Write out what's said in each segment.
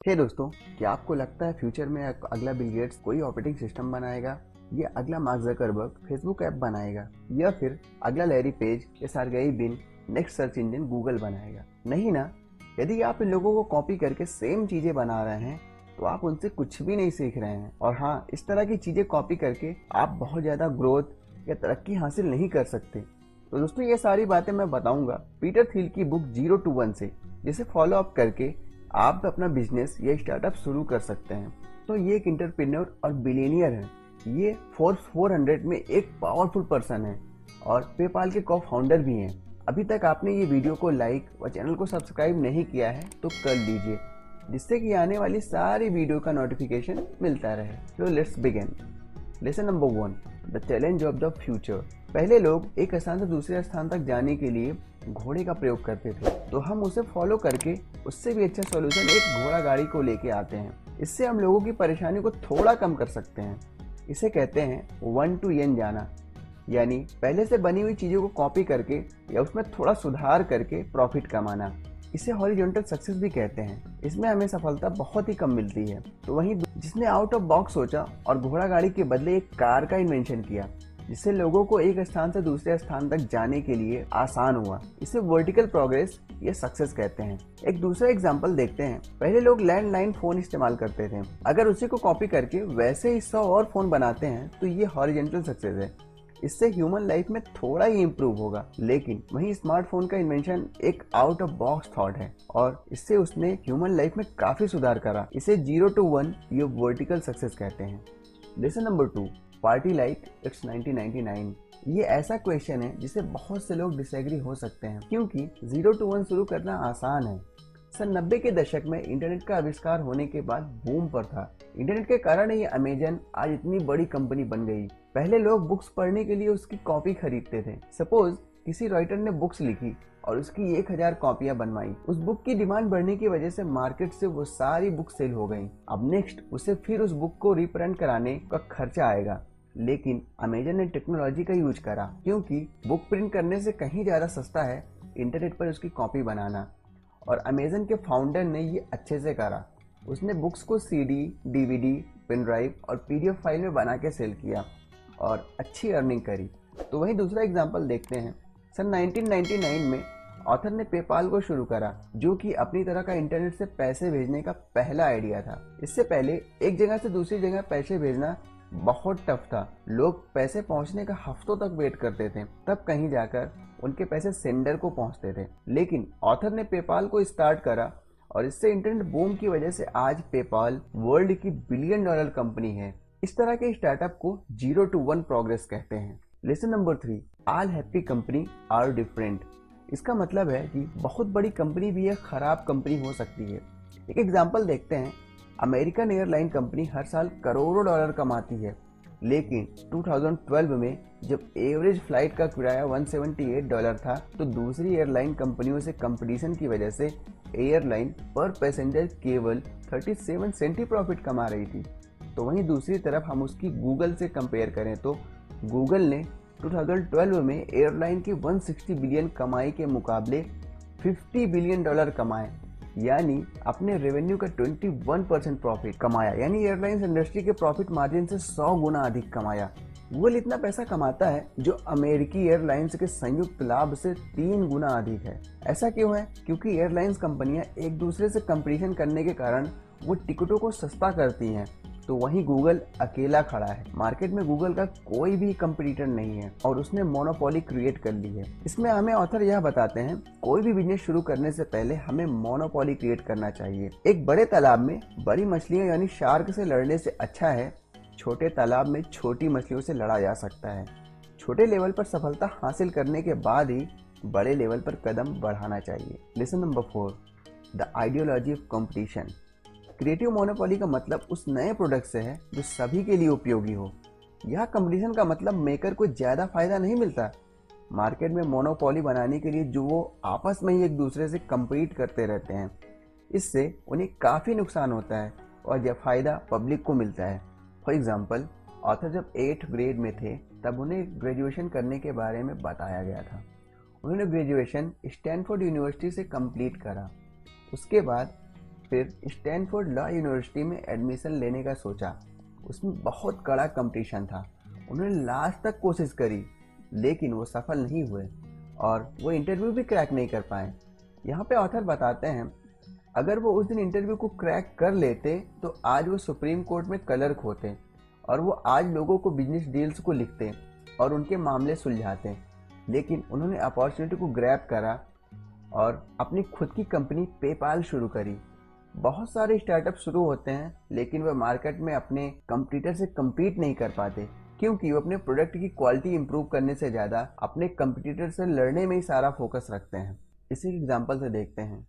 हे दोस्तों, क्या आपको लगता है फ्यूचर में अगला बिल गेट्स कोई ऑपरेटिंग सिस्टम बनाएगा, या अगला मार्क जकरबर्ग फेसबुक ऐप बनाएगा, या फिर अगला लैरी पेज या Sergey Brin next search engine Google बनाएगा? नहीं ना। यदि आप इन लोगों को कॉपी करके सेम चीजें बना रहे हैं तो आप उनसे कुछ भी नहीं सीख रहे हैं। और हाँ, इस तरह की चीजें कॉपी करके आप बहुत ज्यादा ग्रोथ या तरक्की हासिल नहीं कर सकते। तो दोस्तों, ये सारी बातें मैं बताऊंगा पीटर थिल की बुक 0 to 1 से, जिसे फॉलो अप करके आप अपना बिजनेस या स्टार्टअप शुरू कर सकते हैं। तो ये एक एंटरप्रेन्योर और बिलियनियर है। ये फोर्ब्स 400 में एक पावरफुल पर्सन है और पेपाल के को फाउंडर भी हैं। अभी तक आपने ये वीडियो को लाइक और चैनल को सब्सक्राइब नहीं किया है तो कर लीजिए, जिससे कि आने वाली सारी वीडियो का नोटिफिकेशन मिलता रहे। तो let's begin. Lesson number 1, the challenge of the future. पहले लोग एक स्थान से दूसरे स्थान तक जाने के लिए घोड़े का प्रयोग करते थे, तो हम उसे फॉलो करके उससे भी अच्छा सॉल्यूशन एक घोड़ा गाड़ी को लेके आते हैं। इससे हम लोगों की परेशानी को थोड़ा कम कर सकते हैं। इसे कहते हैं 1 to N जाना, यानी पहले से बनी हुई चीजों को कॉपी करके या उसमें थोड़ा सुधार करके प्रॉफिट कमाना। इसे हॉरिजॉन्टल सक्सेस भी कहते हैं। इसमें हमें सफलता बहुत ही कम मिलती है। तो वहीं जिसने आउट ऑफ बॉक्स सोचा और घोड़ा गाड़ी के बदले एक कार का इन्वेंशन किया, जिससे लोगों को एक स्थान से दूसरे स्थान तक जाने के लिए आसान हुआ, इसे वर्टिकल प्रोग्रेस या सक्सेस कहते हैं। एक दूसरा एग्जांपल देखते हैं। पहले लोग लैंडलाइन फोन इस्तेमाल करते थे। अगर उसी को कॉपी करके वैसे ही 100 और फोन बनाते हैं तो ये हॉरिजॉन्टल सक्सेस है। इससे ह्यूमन लाइफ में थोड़ा ही इम्प्रूव होगा। लेकिन वहीं स्मार्टफोन का इन्वेंशन एक आउट ऑफ बॉक्स थॉट है और इससे उसने ह्यूमन लाइफ में काफी सुधार करा। इसे 0 to 1 ये वर्टिकल सक्सेस कहते हैं। Lesson number 2, party like it's 1999। ये ऐसा क्वेश्चन है जिसे बहुत से लोग डिसएग्री हो सकते हैं, क्योंकि 0 to 1 शुरू करना आसान है। सन 90 के दशक में इंटरनेट का आविष्कार होने के बाद बूम पर था। इंटरनेट के कारण ही अमेजन आज इतनी बड़ी कंपनी बन गई। पहले लोग बुक्स पढ़ने के लिए उसकी कॉपी खरीदते थे। सपोज किसी राइटर ने बुक्स लिखी और उसकी 1000 कॉपियां बनवाई। उस बुक की डिमांड बढ़ने की वजह से मार्केट से वो सारी बुक सेल हो गई। अब नेक्स्ट उसे फिर उस बुक को रिप्रिंट कराने का खर्चा आएगा। लेकिन अमेजन ने टेक्नोलॉजी का यूज करा, क्योंकि बुक प्रिंट करने से कहीं ज्यादा सस्ता है इंटरनेट पर उसकी कॉपी बनाना। और अमेजन के फाउंडर ने ये अच्छे से करा। उसने बुक्स को सीडी, डीवीडी, पेन ड्राइव और पीडीएफ फाइल में बना के सेल किया और अच्छी अर्निंग करी। तो वहीं दूसरा एग्जांपल देखते हैं। सन 1999 में ऑथर ने पेपाल को शुरू करा, जो कि अपनी तरह का इंटरनेट से पैसे भेजने का पहला आइडिया था। इससे पहले एक जगह से दूसरी जगह पैसे भेजना बहुत टफ था। लोग पैसे पहुंचने का हफ्तों तक वेट करते थे, तब कहीं जाकर उनके पैसे सेंडर को पहुंचते थे। लेकिन ऑथर ने पेपाल को स्टार्ट करा और इससे इंटरनेट बूम की वजह से आज पेपाल वर्ल्ड की $1 बिलियन कंपनी है। इस तरह के स्टार्टअप को 0 to 1 प्रोग्रेस कहते हैं। Lesson number 3, all happy company are different. इसका मतलब है कि बहुत बड़ी कंपनी भी एक खराब कंपनी हो सकती है। एक एग्जांपल देखते हैं। अमेरिकन एयरलाइन कंपनी हर साल करोड़ों डॉलर कमाती है, लेकिन 2012 में जब एवरेज फ्लाइट का किराया $178 था, तो दूसरी एयरलाइन कंपनियों से कंपटीशन की वजह से एयरलाइन पर पैसेंजर केवल 37 सेंट ही प्रॉफिट कमा रही थी। तो वहीं दूसरी तरफ हम उसकी गूगल से कंपेयर करें तो गूगल ने 2012 में एयरलाइन की 160 बिलियन कमाई के मुकाबले $50 बिलियन कमाए, यानी अपने रेवेन्यू का 21% प्रॉफिट कमाया। यानी एयरलाइंस इंडस्ट्री के प्रॉफिट मार्जिन से 100 गुना अधिक कमाया। गूगल इतना पैसा कमाता है जो अमेरिकी एयरलाइंस के संयुक्त लाभ से 3 गुना अधिक है। ऐसा क्यों है? क्योंकि एयरलाइंस कंपनियां एक दूसरे से कंपटीशन करने के कारण वो टिकटों को सस्ता करती हैं। तो वहीं गूगल अकेला खड़ा है। मार्केट में गूगल का कोई भी कंपटीटर नहीं है और उसने मोनोपोली क्रिएट कर ली है। इसमें हमें ऑथर यह बताते हैं, कोई भी बिजनेस शुरू करने से पहले हमें मोनोपोली क्रिएट करना चाहिए। एक बड़े तालाब में बड़ी मछलियां यानी शार्क से लड़ने से अच्छा है छोटे तालाब में छोटी मछलियों से लड़ा जा सकता है। छोटे लेवल पर सफलता हासिल करने के बाद ही बड़े लेवल पर कदम बढ़ाना चाहिए। Lesson number 4, the ideology of competition. Creative monopoly का मतलब उस नए प्रोडक्ट से है जो सभी के लिए उपयोगी हो। यह कंपटीशन का मतलब मेकर को ज्यादा फायदा नहीं मिलता। मार्केट में मोनोपोली बनाने के लिए जो वो आपस में ही एक दूसरे से कंपीट करते रहते हैं, इससे उन्हें काफी नुकसान होता है और यह फायदा पब्लिक को मिलता है। फॉर एग्जाम्पल, ऑथर जब 8th ग्रेड में थे तब उन्हें ग्रेजुएशन करने के बारे में बताया गया था। उन्होंने ग्रेजुएशन स्टैनफोर्ड यूनिवर्सिटी से कंप्लीट करा। उसके बाद फिर स्टैनफोर्ड लॉ यूनिवर्सिटी में एडमिशन लेने का सोचा। उसमें बहुत कड़ा कंपटीशन था। उन्होंने लास्ट तक कोशिश करी लेकिन वो सफल नहीं हुए और वो इंटरव्यू भी क्रैक नहीं कर पाए। यहाँ पे ऑथर बताते हैं अगर वो उस दिन इंटरव्यू को क्रैक कर लेते तो आज वो सुप्रीम कोर्ट में क्लर्क होते और वो आज लोगों को बिजनेस डील्स को लिखते और उनके मामले सुलझाते। लेकिन उन्होंने अपॉर्चुनिटी को ग्रैब करा और अपनी खुद की कंपनी पेपाल शुरू करी। बहुत सारे स्टार्टअप शुरू होते हैं लेकिन वह मार्केट में अपने कंपटीटर से कम्पीट नहीं कर पाते क्योंकि वो अपने प्रोडक्ट की क्वालिटी इंप्रूव करने से ज़्यादा अपने कंपटीटर से लड़ने में ही सारा फोकस रखते हैं। इसी एग्जांपल से देखते हैं,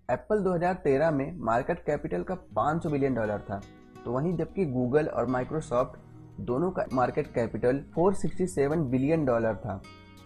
एप्पल 2013 में मार्केट कैपिटल का $500 बिलियन था, तो वहीं जबकि गूगल और माइक्रोसॉफ्ट दोनों का मार्केट कैपिटल $467 बिलियन था।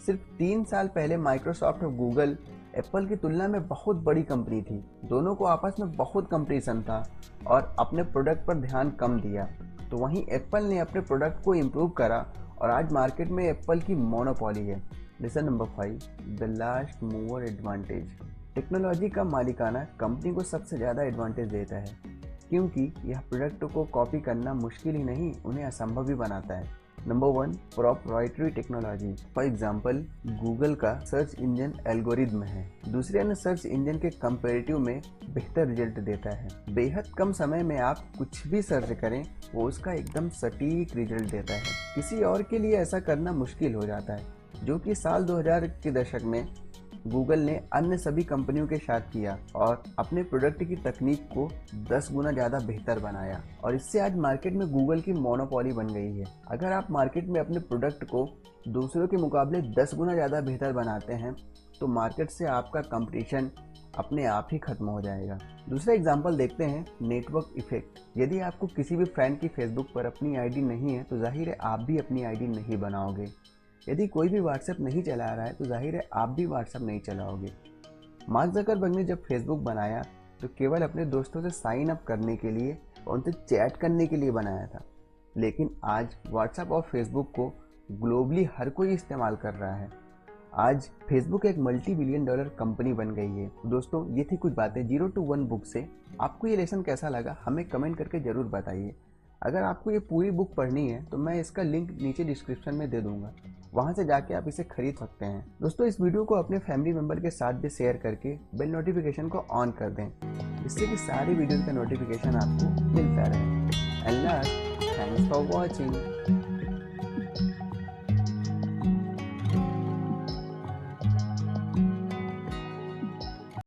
सिर्फ 3 साल पहले माइक्रोसॉफ्ट और गूगल एप्पल की तुलना में बहुत बड़ी कंपनी थी। दोनों को आपस में बहुत कंपटीशन था और अपने प्रोडक्ट पर ध्यान कम दिया। तो वहीं एप्पल ने अपने प्रोडक्ट को इम्प्रूव करा और आज मार्केट में एप्पल की मोनोपोली है। Lesson number 5, the last mover advantage. Technology का मालिकाना कंपनी को सबसे ज़्यादा एडवांटेज देता है क्योंकि यह प्रोडक्ट को कॉपी करना मुश्किल ही नहीं, उन्हें असंभव भी बनाता है। Number 1, proprietary technology. For example, Google का सर्च इंजन एल्गोरिदम है, दूसरे अन्य सर्च इंजन के कंपैरेटिव में बेहतर रिजल्ट देता है। बेहद कम समय में आप कुछ भी सर्च करें वो उसका एकदम सटीक रिजल्ट देता है। किसी और के लिए ऐसा करना मुश्किल हो जाता है, जो कि साल 2000 के दशक में गूगल ने अन्य सभी कंपनियों के साथ किया और अपने प्रोडक्ट की तकनीक को 10 गुना ज़्यादा बेहतर बनाया और इससे आज मार्केट में गूगल की मोनोपोली बन गई है। अगर आप मार्केट में अपने प्रोडक्ट को दूसरों के मुकाबले 10 गुना ज़्यादा बेहतर बनाते हैं तो मार्केट से आपका कंपटीशन अपने आप ही खत्म हो जाएगा। दूसरा एग्जाम्पल देखते हैं, नेटवर्क इफेक्ट। यदि आपको किसी भी फ्रेंड की फेसबुक पर अपनी आईडी नहीं है तो जाहिर है आप भी अपनी आईडी नहीं बनाओगे। यदि कोई भी व्हाट्सएप नहीं चला रहा है तो जाहिर है आप भी व्हाट्सएप नहीं चलाओगे। मार्क ज़करबर्ग ने जब फेसबुक बनाया तो केवल अपने दोस्तों से साइन अप करने के लिए और उनसे चैट करने के लिए बनाया था, लेकिन आज व्हाट्सएप और फेसबुक को ग्लोबली हर कोई इस्तेमाल कर रहा है। आज फेसबुक एक $multi billion कंपनी बन गई है। दोस्तों, ये थी कुछ बातें 0 to 1 बुक से। आपको ये लेसन कैसा लगा हमें कमेंट करके ज़रूर बताइए। अगर आपको ये पूरी बुक पढ़नी है तो मैं इसका लिंक नीचे डिस्क्रिप्शन में दे दूंगा, वहां से जाके आप इसे खरीद सकते हैं। दोस्तों, इस वीडियो को अपने फैमिली मेंबर के साथ भी शेयर करके बेल नोटिफिकेशन को ऑन कर दें, इससे कि सारी वीडियोस का नोटिफिकेशन आपको मिलता रहे। And last, thanks for watching.